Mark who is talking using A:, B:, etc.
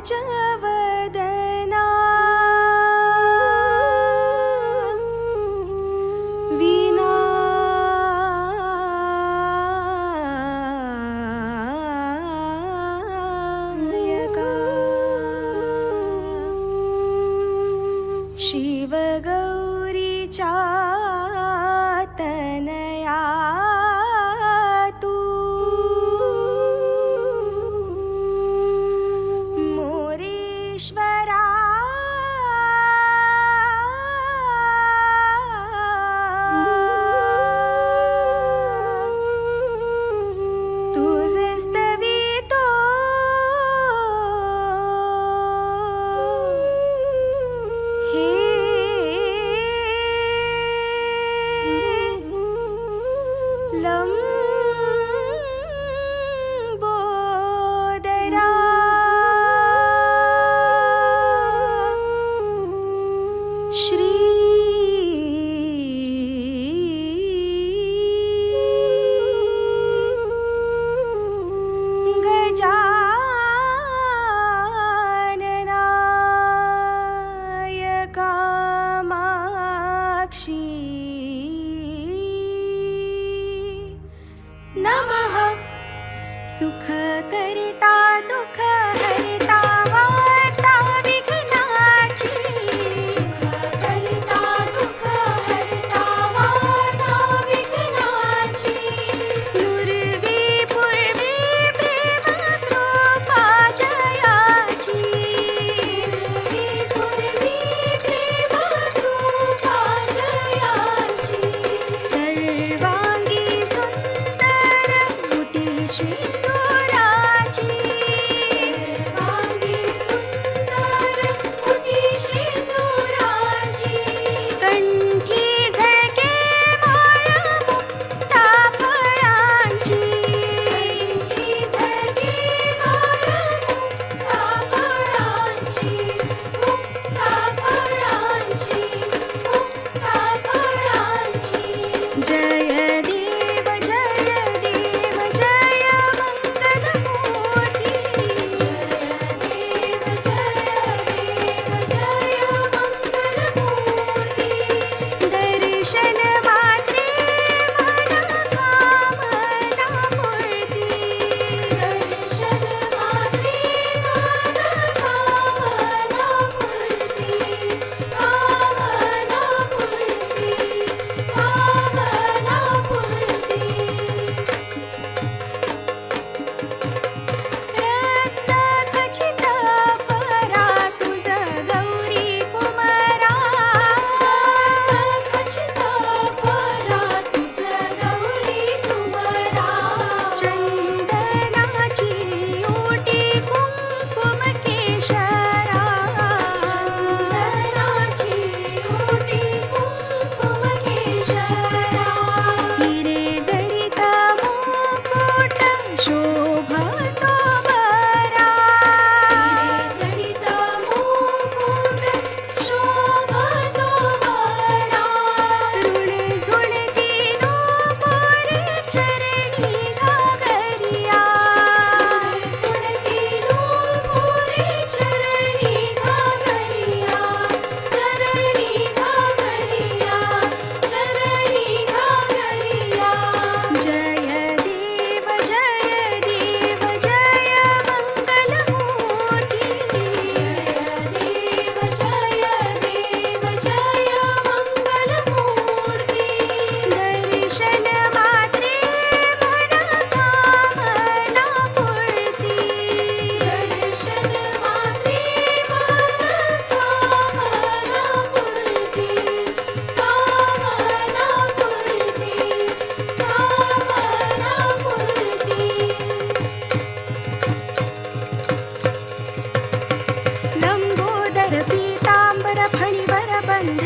A: पंकजवदना विनायका शिवगौरीचा तनया तू मोरेश्वरा तुझे स्तवितो हे लंबोदरा श्री गजाननाय कामाक्षी नमः सुखकर्ता दुःखहर्ता वार्ता विघ्नाची सुखकर्ता दुःखहर्ता वार्ता विघ्नाची नुर्वी पूर्वी प्रेमकृपा जयाची नुर्वी पूर्वी प्रेमकृपा जयाची सर्वांगी सुंदर मुठीशी तुराची सर्वांगी सुंदर मुठीशी तुराची कंठी झळके माळ मुक्ता फळांची कंठी झळके माळ मुक्ता फळांची मुक्ता फळांची मुक्ता फळांची जय देव जय देव जय मंगलमूर्ती जय देव जय मंगलमूर्ती दर्शन मात्रे मनोकामना पूर्ती दर्शन मात्रे मनोकामना पूर्ती कामना पूर्ती कामना पूर्ती रत्नखचित परा तुझ गौरी कुमारा रत्नखचित परा तुझ गौरी कुमारा चंदनाची ओटी कुंकुम केशरा चंदनाची ओटी कुंकुम केशरा हिरे जडित मुकुट शोभतो बरा हिरे जडित मुकुट शोभतो बरा ऋण झुळती नूपुरे चरणी घागरिया ऋण झुळती नूपुरे चरणी घागरिया चरणी घागरिया चरणी घागरिया जय देव जय देव जय मंगलमूर्ती जय देव जय मंगलमूर्ती दर्शन मात्रे मनोकामना पूर्ती दर्शन मात्रे मनोकामना पूर्ती कामना पूर्ती कामना पूर्ती लंबोदर पीतांबर फणीवर बंध